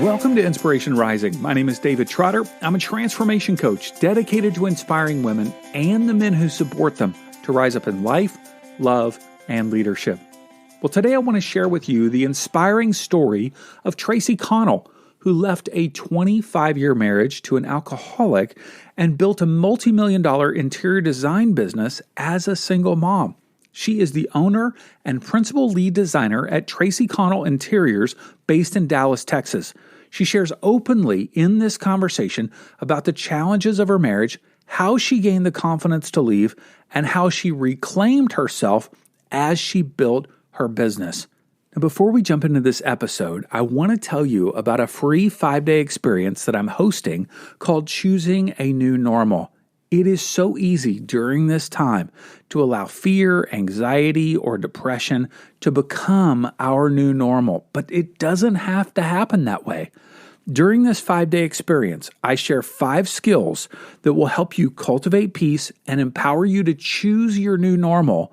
Welcome to Inspiration Rising. My name is David Trotter. I'm a transformation coach dedicated to inspiring women and the men who support them to rise up in life, love, and leadership. Well, today I want to share with you the inspiring story of Traci Connell, who left a 25-year marriage to an alcoholic and built a multi-million-dollar interior design business as a single mom. She is the owner and principal lead designer at Traci Connell Interiors based in Dallas, Texas. She shares openly in this conversation about the challenges of her marriage, how she gained the confidence to leave, and how she reclaimed herself as she built her business. Now, before we jump into this episode, I want to tell you about a free 5-day experience that I'm hosting called Choosing a New Normal. It is so easy during this time to allow fear, anxiety, or depression to become our new normal, but it doesn't have to happen that way. During this 5-day experience, I share 5 skills that will help you cultivate peace and empower you to choose your new normal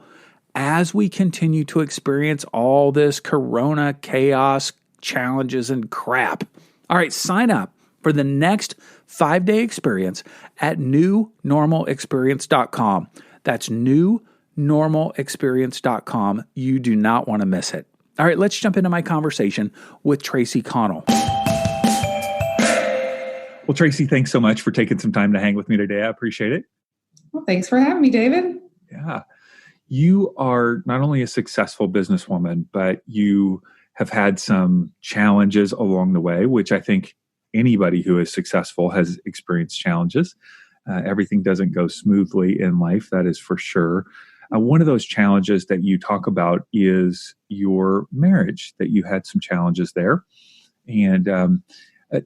as we continue to experience all this corona chaos, challenges, and crap. All right, sign up for the next 5-day experience at newnormalexperience.com. That's newnormalexperience.com. You do not want to miss it. All right, let's jump into my conversation with Traci Connell. Well, Traci, thanks so much for taking some time to hang with me today. I appreciate it. Well, thanks for having me, David. Yeah. You are not only a successful businesswoman, but you have had some challenges along the way, which I think anybody who is successful has experienced challenges. Everything doesn't go smoothly in life, that is for sure. One of those challenges that you talk about is your marriage, that you had some challenges there. And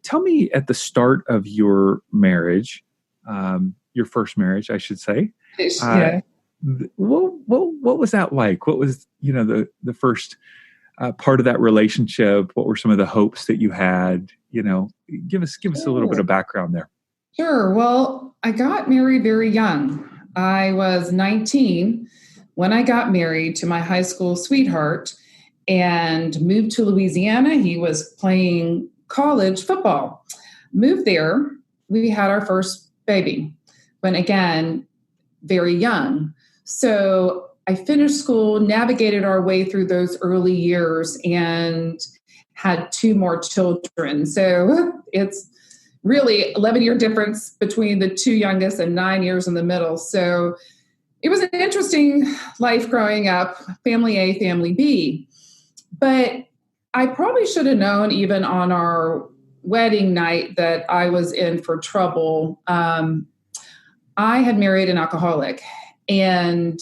tell me, at the start of your marriage, your first marriage, I should say, what was that like? What was, the first part of that relationship? What were some of the hopes that you had? Give us a little bit of background there. Sure. Well, I got married very young. I was 19 when I got married to my high school sweetheart and moved to Louisiana. He was playing college football. Moved there. We had our first baby, when again, very young. So I finished school, navigated our way through those early years, and had 2 more children. So it's really 11-year difference between the 2 youngest and 9 years in the middle. So it was an interesting life growing up, family A, family B. But I probably should have known even on our wedding night that I was in for trouble. I had married an alcoholic and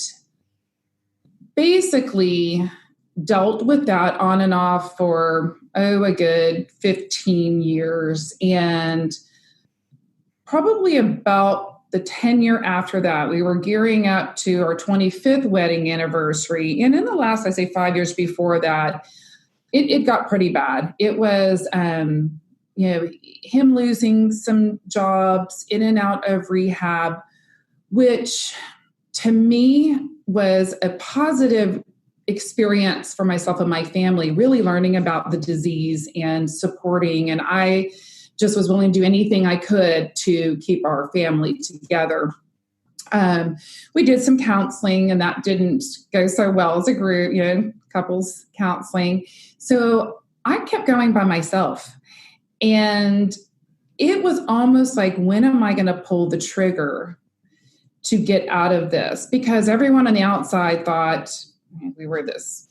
basically dealt with that on and off for, a good 15 years. And probably about the 10 year after that, we were gearing up to our 25th wedding anniversary. And in the last, I say 5 years before that, it got pretty bad. It was, him losing some jobs, in and out of rehab, which to me was a positive experience for myself and my family, really learning about the disease and supporting. And I just was willing to do anything I could to keep our family together. We did some counseling, and that didn't go so well as a group, couples counseling. So I kept going by myself. And it was almost like, when am I going to pull the trigger to get out of this? Because everyone on the outside thought we were this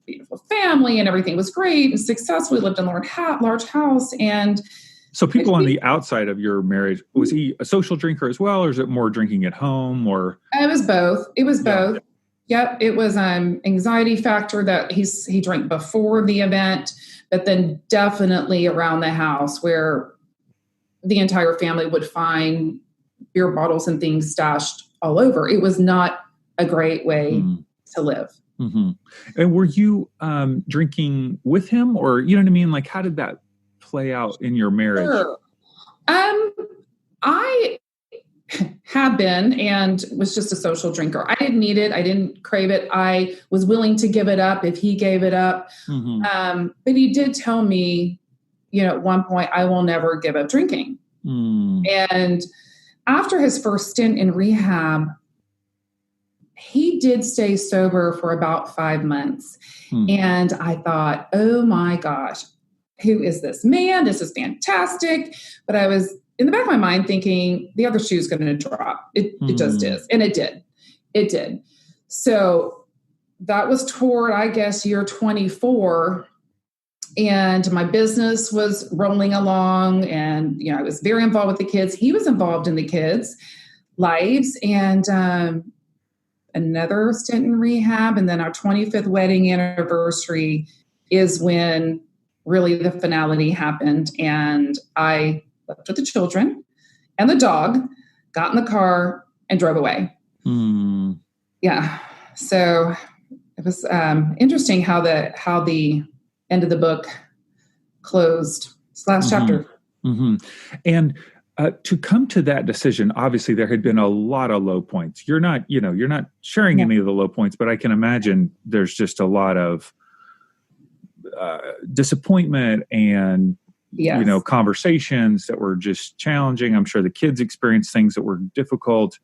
beautiful family and everything was great and successful. We lived in a large house. And so people on the outside of your marriage, was he a social drinker as well, or is it more drinking at home? Or it was both. It was both. Yep. It was anxiety factor that he drank before the event, but then definitely around the house, where the entire family would find beer bottles and things stashed all over. It was not a great way to live. Mm-hmm. And were you drinking with him, or, you know what I mean? Like, how did that play out in your marriage? Sure. I have been and was just a social drinker. I didn't need it. I didn't crave it. I was willing to give it up if he gave it up. Mm-hmm. But he did tell me, at one point, I will never give up drinking. And after his first stint in rehab, he did stay sober for about 5 months. And I thought, oh my gosh, who is this man? This is fantastic. But I was in the back of my mind thinking the other shoe's going to drop. It just is. And it did. It did. So that was toward, I guess, year 24. And my business was rolling along, and, I was very involved with the kids. He was involved in the kids' lives, and another stint in rehab. And then our 25th wedding anniversary is when really the finality happened. And I left with the children and the dog, got in the car, and drove away. Yeah. So it was interesting how the end of the book closed. This last chapter. And to come to that decision, obviously there had been a lot of low points. You're not sharing any of the low points, but I can imagine there's just a lot of disappointment and, conversations that were just challenging. I'm sure the kids experienced things that were difficult.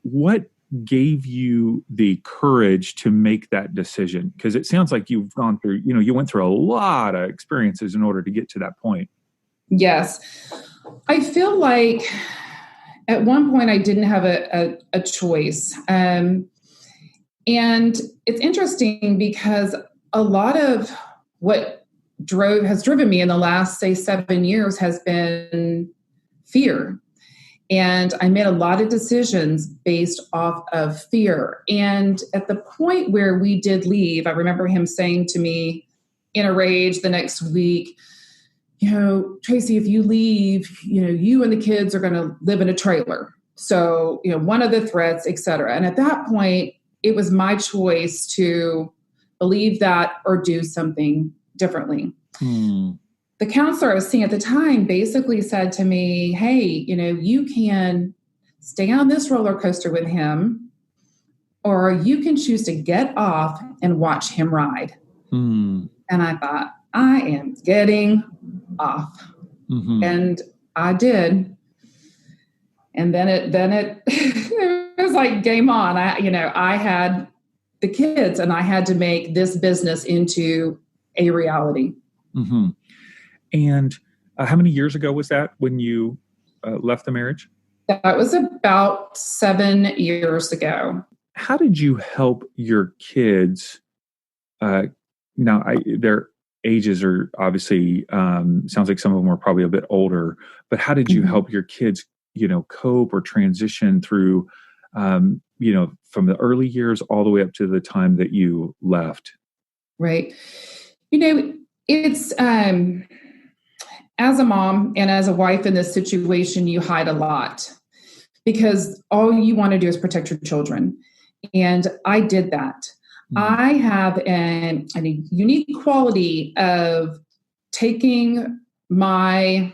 What gave you the courage to make that decision? Because it sounds like you've gone through, you went through a lot of experiences in order to get to that point. Yes. I feel like at one point I didn't have a choice. And it's interesting because a lot of what has driven me in the last, say, 7 years has been fear. And I made a lot of decisions based off of fear. And at the point where we did leave, I remember him saying to me in a rage the next week, Traci, if you leave, you and the kids are going to live in a trailer. So, one of the threats, et cetera. And at that point, it was my choice to believe that or do something differently. The counselor I was seeing at the time basically said to me, hey, you can stay on this roller coaster with him, or you can choose to get off and watch him ride. And I thought, I am getting off. And I did. And then it it was like game on. I had the kids, and I had to make this business into a reality. And how many years ago was that when you left the marriage? That was about 7 years ago. How did you help your kids? Their ages are obviously, sounds like some of them are probably a bit older, but how did you help your kids, cope or transition through, from the early years all the way up to the time that you left? Right. It's, as a mom and as a wife in this situation, you hide a lot because all you want to do is protect your children. And I did that. I have a unique quality of taking my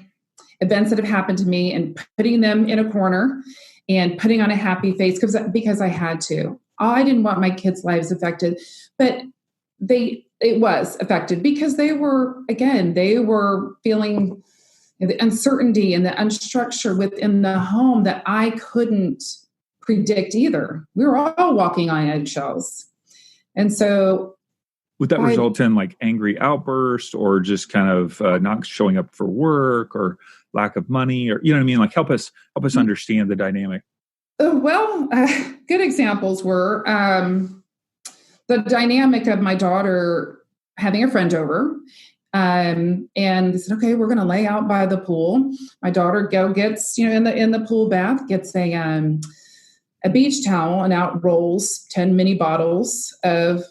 events that have happened to me and putting them in a corner and putting on a happy face because I had to. I didn't want my kids' lives affected, but it was affected because they were feeling the uncertainty and the unstructure within the home that I couldn't predict either. We were all walking on eggshells. And so would that result in like angry outbursts or just kind of not showing up for work or lack of money or, like help us understand the dynamic? Good examples were the dynamic of my daughter having a friend over, and they said, okay, we're going to lay out by the pool. My daughter gets, in the pool bath, gets a beach towel and out rolls 10 mini bottles of,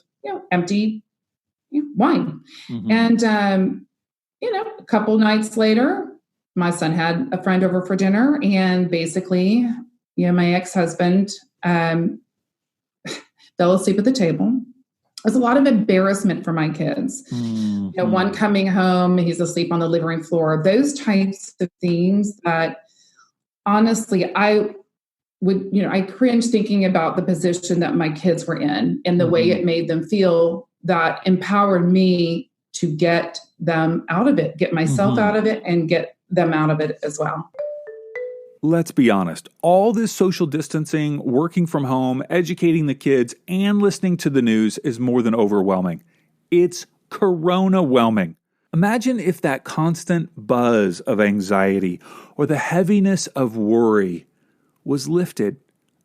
empty wine. And, a couple nights later, my son had a friend over for dinner, and basically, my ex-husband fell asleep at the table. There's a lot of embarrassment for my kids. One coming home, he's asleep on the living room floor. Those types of themes that honestly, I cringe thinking about the position that my kids were in and the way it made them feel that empowered me to get them out of it, get myself out of it, and get them out of it as well. Let's be honest. All this social distancing, working from home, educating the kids, and listening to the news is more than overwhelming. It's corona-whelming. Imagine if that constant buzz of anxiety or the heaviness of worry was lifted.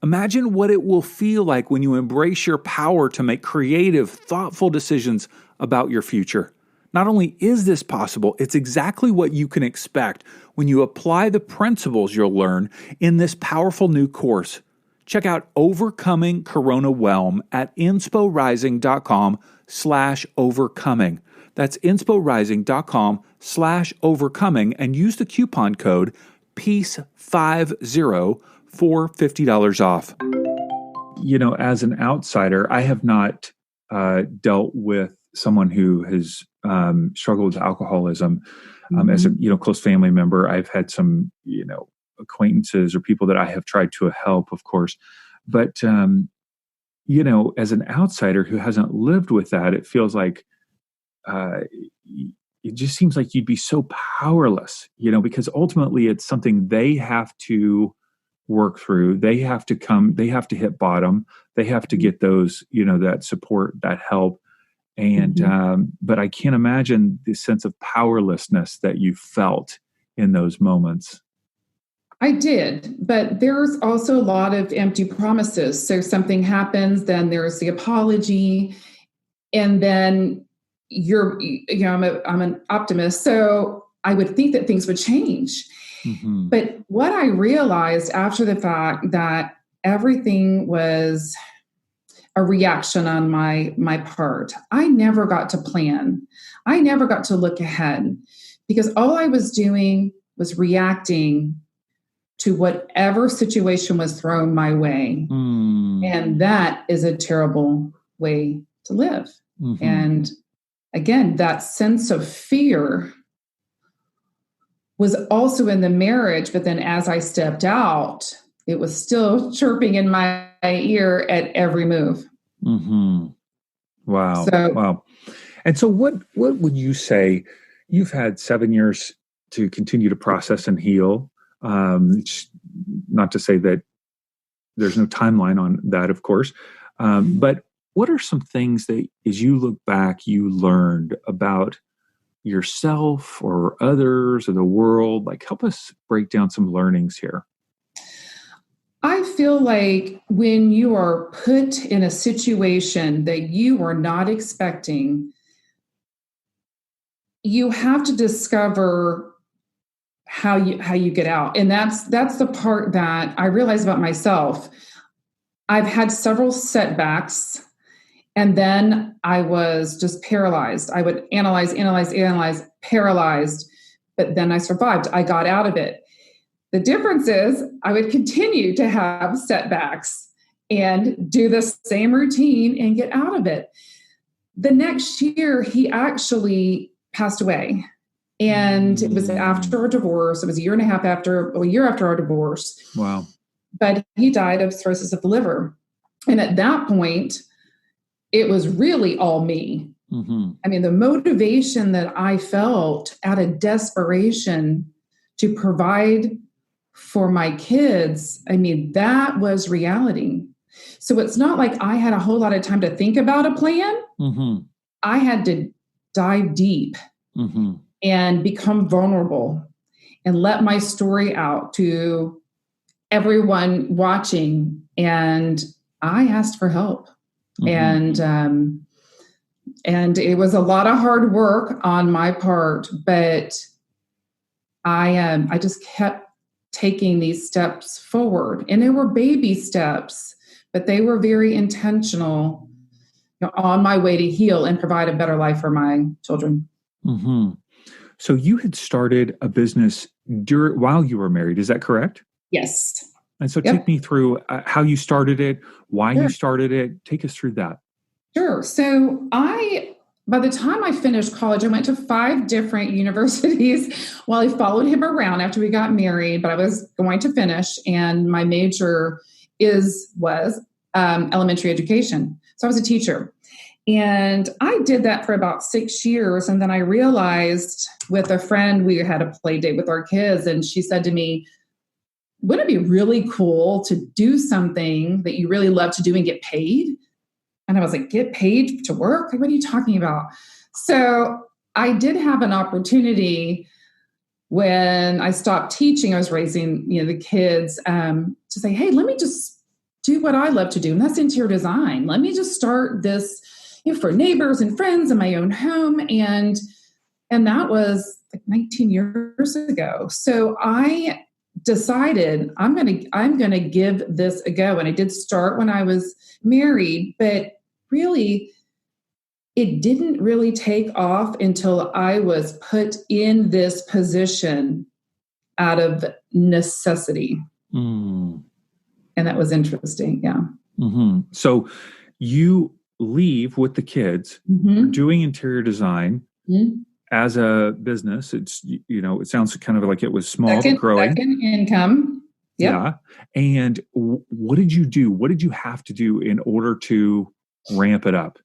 Imagine what it will feel like when you embrace your power to make creative, thoughtful decisions about your future. Not only is this possible, it's exactly what you can expect when you apply the principles you'll learn in this powerful new course. Check out Overcoming Corona Whelm at insporising.com/overcoming. That's insporising.com/overcoming and use the coupon code PEACE50 for $50 off. As an outsider, I have not dealt with someone who has struggled with alcoholism as a close family member. I've had some acquaintances or people that I have tried to help, of course, but as an outsider who hasn't lived with that, it feels like it just seems like you'd be so powerless, because ultimately it's something they have to work through. They have to hit bottom. They have to get those, that support, that help. And, but I can't imagine the sense of powerlessness that you felt in those moments. I did, but there's also a lot of empty promises. So something happens, then there's the apology, and then I'm an optimist. So I would think that things would change. But what I realized after the fact that everything was a reaction on my part. I never got to plan. I never got to look ahead because all I was doing was reacting to whatever situation was thrown my way. And that is a terrible way to live. And again, that sense of fear was also in the marriage, but then as I stepped out, it was still chirping in my ear at every move. Wow. Wow. And so what would you say? You've had 7 years to continue to process and heal. Not to say that there's no timeline on that, of course. But what are some things that, as you look back, you learned about yourself or others or the world? Like, help us break down some learnings here. I feel like when you are put in a situation that you are not expecting, you have to discover how you get out. And that's the part that I realized about myself. I've had several setbacks, and then I was just paralyzed. I would analyze, paralyzed, but then I survived. I got out of it. The difference is I would continue to have setbacks and do the same routine and get out of it. The next year, he actually passed away. And it was after our divorce. It was a year after our divorce. Wow. But he died of cirrhosis of the liver. And at that point, it was really all me. I mean, the motivation that I felt out of desperation to provide for my kids, I mean, that was reality. So it's not like I had a whole lot of time to think about a plan. I had to dive deep and become vulnerable and let my story out to everyone watching. And I asked for help. And it was a lot of hard work on my part, but I just kept taking these steps forward, and they were baby steps, but they were very intentional, on my way to heal and provide a better life for my children. So you had started a business while you were married. Is that correct? Yes. And so take me through how you started it, why you started it. Take us through that. Sure. So by the time I finished college, I went to 5 different universities while I followed him around after we got married, but I was going to finish, and my major was elementary education. So I was a teacher. And I did that for about 6 years. And then I realized with a friend, we had a play date with our kids. And she said to me, wouldn't it be really cool to do something that you really love to do and get paid? And I was like, get paid to work? What are you talking about? So I did have an opportunity when I stopped teaching. I was raising, the kids to say, hey, let me just do what I love to do. And that's interior design. Let me just start this, for neighbors and friends in my own home. And that was like 19 years ago. So I decided I'm going to give this a go. And I did start when I was married, but really it didn't really take off until I was put in this position out of necessity. And that was interesting. Yeah. Mm-hmm. So you leave with the kids, doing interior design as a business. It's, it sounds kind of like it was small, but growing. Second income. Yep. Yeah. And what did you do? What did you have to do in order to ramp it up?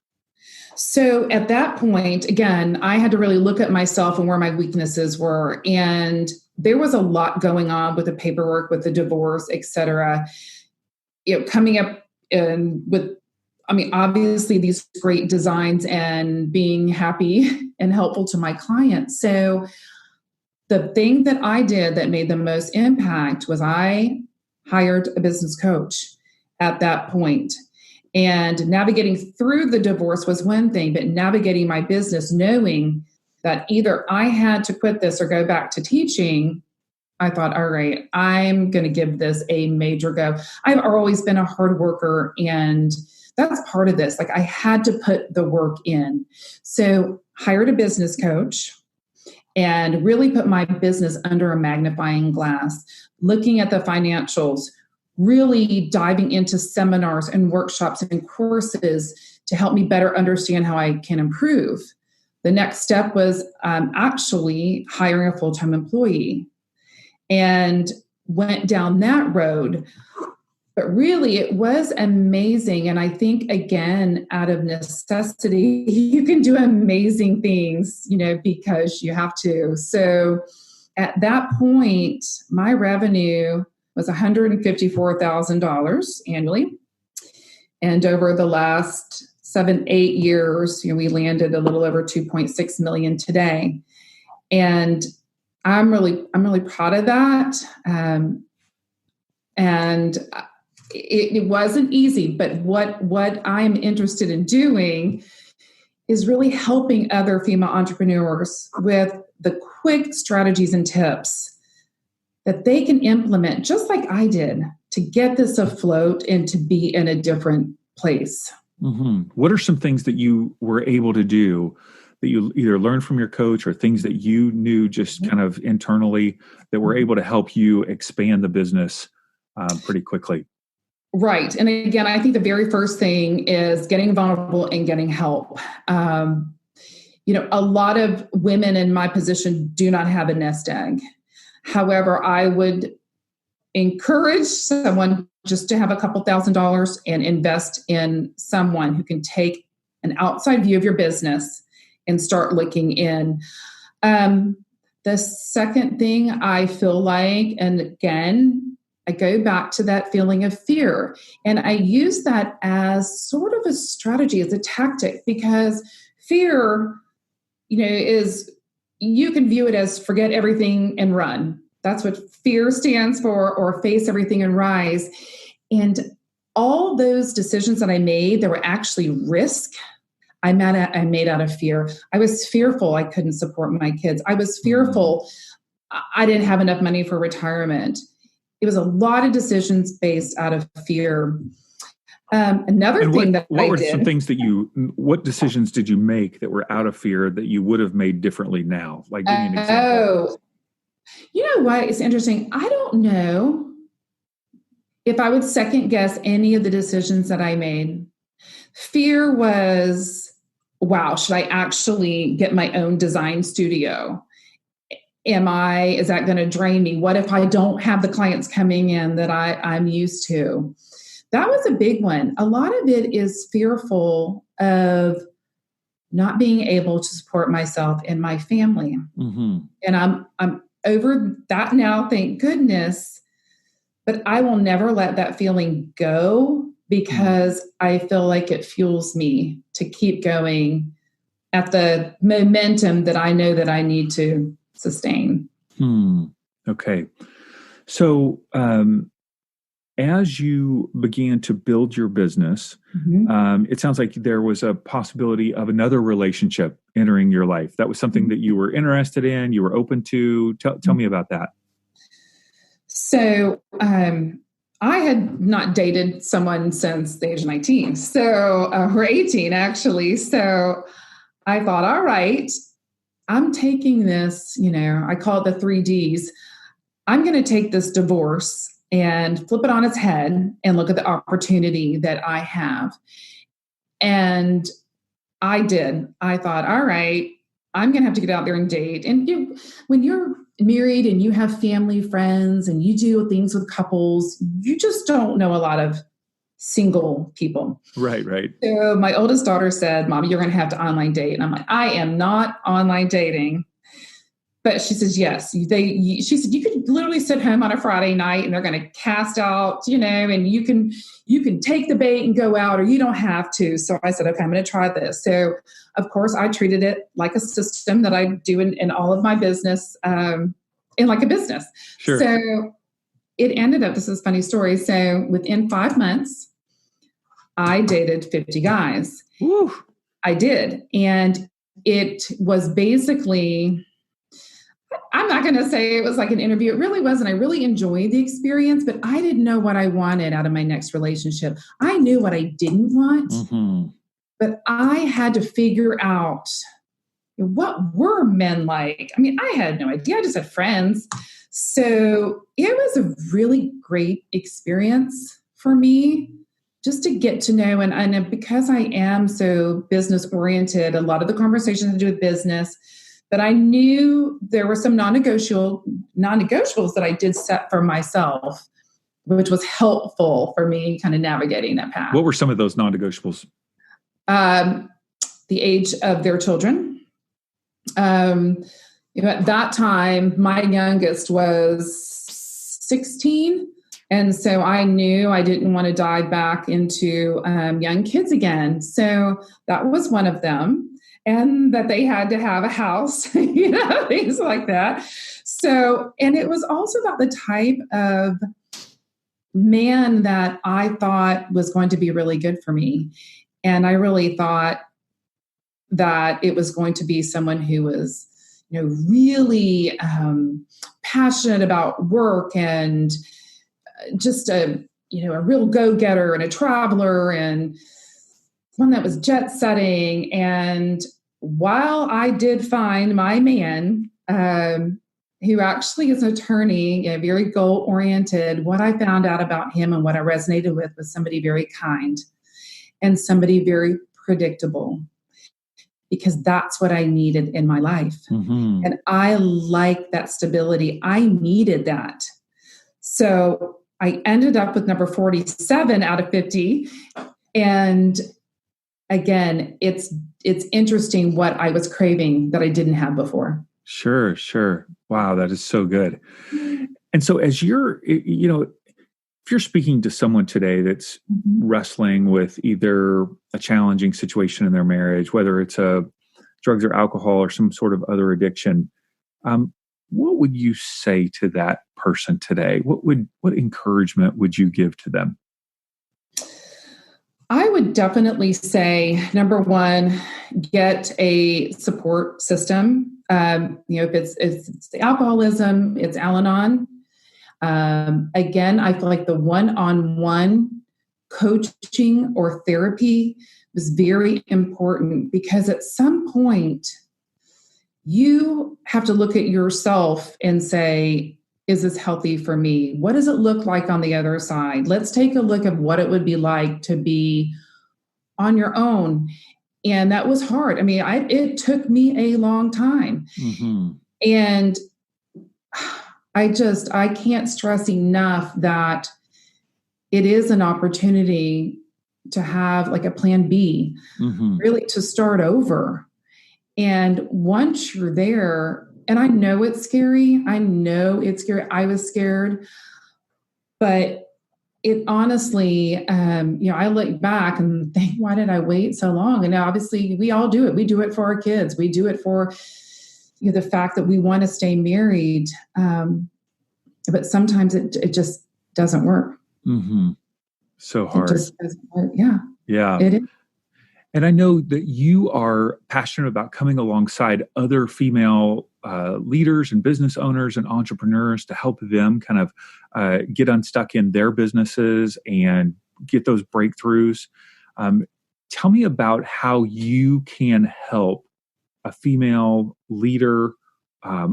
So at that point, again, I had to really look at myself and where my weaknesses were. And there was a lot going on with the paperwork, with the divorce, et cetera. Coming up with, obviously these great designs and being happy and helpful to my clients. So the thing that I did that made the most impact was I hired a business coach at that point. And navigating through the divorce was one thing, but navigating my business, knowing that either I had to quit this or go back to teaching, I thought, all right, I'm going to give this a major go. I've always been a hard worker, and that's part of this. Like, I had to put the work in. So hired a business coach and really put my business under a magnifying glass, looking at the financials, really diving into seminars and workshops and courses to help me better understand how I can improve. The next step was actually hiring a full-time employee, and went down that road. But really, it was amazing. And I think, again, out of necessity, you can do amazing things, because you have to. So at that point, my revenue was $154,000 annually. And over the last 7-8 years, we landed a little over 2.6 million today. And I'm really proud of that. And it wasn't easy, but what I'm interested in doing is really helping other female entrepreneurs with the quick strategies and tips that they can implement, just like I did, to get this afloat and to be in a different place. Mm-hmm. What are some things that you were able to do that you either learned from your coach or things that you knew just kind of internally that were able to help you expand the business pretty quickly? Right. And again, I think the very first thing is getting vulnerable and getting help. A lot of women in my position do not have a nest egg. However, I would encourage someone just to have a couple $1,000s and invest in someone who can take an outside view of your business and start looking in. The second thing I feel like, and again, I go back to that feeling of fear, and I use that as sort of a strategy, as a tactic, because fear, is, you can view it as forget everything and run. That's what fear stands for, or face everything and rise. And all those decisions that I made, there were actually risk. I made out of fear. I was fearful I couldn't support my kids. I was fearful I didn't have enough money for retirement. It was a lot of decisions based out of fear. What decisions did you make that were out of fear that you would have made differently now? Like, give me an example. You know what? It's interesting. I don't know if I would second guess any of the decisions that I made. Fear was, wow, should I actually get my own design studio? Is that going to drain me? What if I don't have the clients coming in that I'm used to? That was a big one. A lot of it is fearful of not being able to support myself and my family. Mm-hmm. And I'm over that now, thank goodness. But I will never let that feeling go because I feel like it fuels me to keep going at the momentum that I know that I need to sustain. Okay. So, as you began to build your business, it sounds like there was a possibility of another relationship entering your life. That was something that you were interested in, you were open to. Tell me about that. So, I had not dated someone since the age of 19. So, or 18 actually. So I thought, all right, I'm taking this, I call it the 3Ds. I'm going to take this divorce and flip it on its head and look at the opportunity that I have. And I did. I thought, all right, I'm going to have to get out there and date. And when you're married and you have family, friends, and you do things with couples, you just don't know a lot of single people. Right. So my oldest daughter said, Mommy, you're going to have to online date. And I'm like, I am not online dating. But she says, yes. She said, you could literally sit home on a Friday night and they're going to cast out, and you can take the bait and go out, or you don't have to. So I said, okay, I'm going to try this. So of course I treated it like a system that I do in all of my business, in like a business. Sure. So it ended up, this is a funny story. So within 5 months, I dated 50 guys. Woo. I did. And it was basically, I'm not going to say it was like an interview. It really wasn't. I really enjoyed the experience, but I didn't know what I wanted out of my next relationship. I knew what I didn't want, but I had to figure out what were men like. I mean, I had no idea. I just had friends. So it was a really great experience for me just to get to know. And because I am so business oriented, a lot of the conversations have to do with business. But I knew there were some non-negotiables that I did set for myself, which was helpful for me kind of navigating that path. What were some of those non-negotiables? The age of their children. At that time, my youngest was 16. And so I knew I didn't want to dive back into young kids again. So that was one of them. And that they had to have a house, things like that. So, and it was also about the type of man that I thought was going to be really good for me. And I really thought that it was going to be someone who was, really passionate about work and just a real go-getter and a traveler and one that was jet setting. And while I did find my man, who actually is an attorney, very goal oriented, what I found out about him and what I resonated with was somebody very kind and somebody very predictable, because that's what I needed in my life. And I like that stability. I needed that. So I ended up with number 47 out of 50. And again, it's interesting what I was craving that I didn't have before. Sure. Wow, that is so good. And so as you're, if you're speaking to someone today that's wrestling with either a challenging situation in their marriage, whether it's a drugs or alcohol or some sort of other addiction, what would you say to that person today? What encouragement would you give to them? I would definitely say, number one, get a support system. If it's the alcoholism, it's Al-Anon. Again, I feel like the one-on-one coaching or therapy was very important, because at some point you have to look at yourself and say, is this healthy for me? What does it look like on the other side? Let's take a look at what it would be like to be on your own. And that was hard. I mean, it took me a long time. And I can't stress enough that it is an opportunity to have like a plan B, really to start over. And once you're there, and I know it's scary. I I was scared, but it honestly, I look back and think, why did I wait so long? And now obviously we all do it. We do it for our kids. We do it for the fact that we want to stay married. But sometimes it just doesn't work. So hard. It just doesn't work. Yeah. Yeah. It is. And I know that you are passionate about coming alongside other female leaders and business owners and entrepreneurs to help them kind of get unstuck in their businesses and get those breakthroughs. Tell me about how you can help a female leader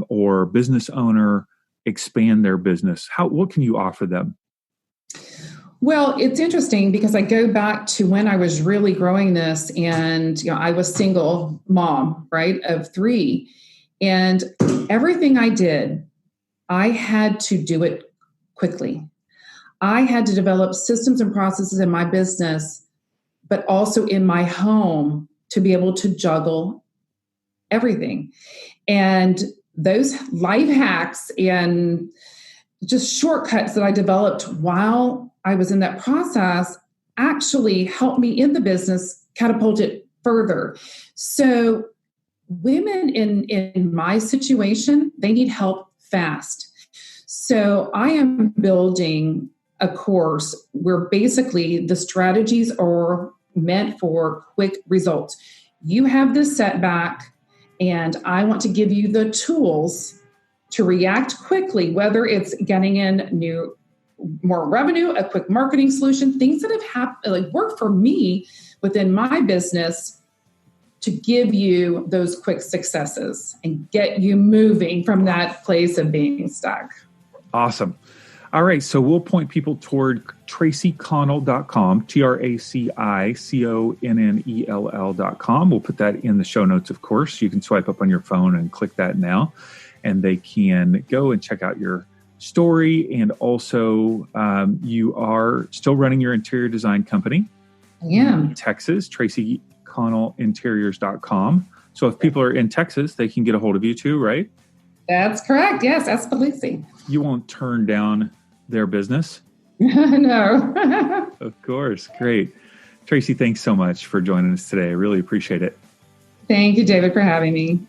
or business owner expand their business. What can you offer them? Well, it's interesting because I go back to when I was really growing this, and I was single mom, right, of 3. And everything I did, I had to do it quickly. I had to develop systems and processes in my business, but also in my home to be able to juggle everything. And those life hacks and just shortcuts that I developed while I was in that process actually helped me in the business catapult it further. So women in my situation, they need help fast. So I am building a course where basically the strategies are meant for quick results. You have this setback, and I want to give you the tools to react quickly, whether it's getting in more revenue, a quick marketing solution, things that have happened, like worked for me within my business to give you those quick successes and get you moving from that place of being stuck. Awesome. All right. So we'll point people toward TraciConnell.com, TraciConnell.com. We'll put that in the show notes, of course. You can swipe up on your phone and click that now, and they can go and check out your story. And also, you are still running your interior design company. In Texas, TraciConnellinteriors.com. So if people are in Texas, they can get a hold of you too, right? That's correct. Yes, absolutely. You won't turn down their business? No. Of course. Great. Traci, thanks so much for joining us today. I really appreciate it. Thank you, David, for having me.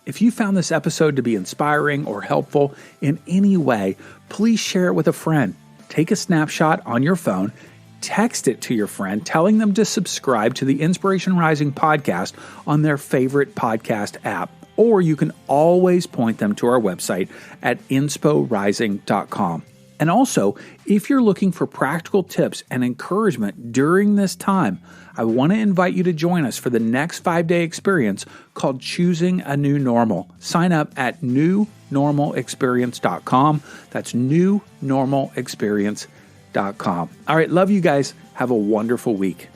If you found this episode to be inspiring or helpful in any way, please share it with a friend. Take a snapshot on your phone, text it to your friend, telling them to subscribe to the Inspiration Rising podcast on their favorite podcast app. Or you can always point them to our website at insporising.com. And also, if you're looking for practical tips and encouragement during this time, I want to invite you to join us for the next 5-day experience called Choosing a New Normal. Sign up at newnormalexperience.com. That's newnormalexperience.com. All right, love you guys. Have a wonderful week.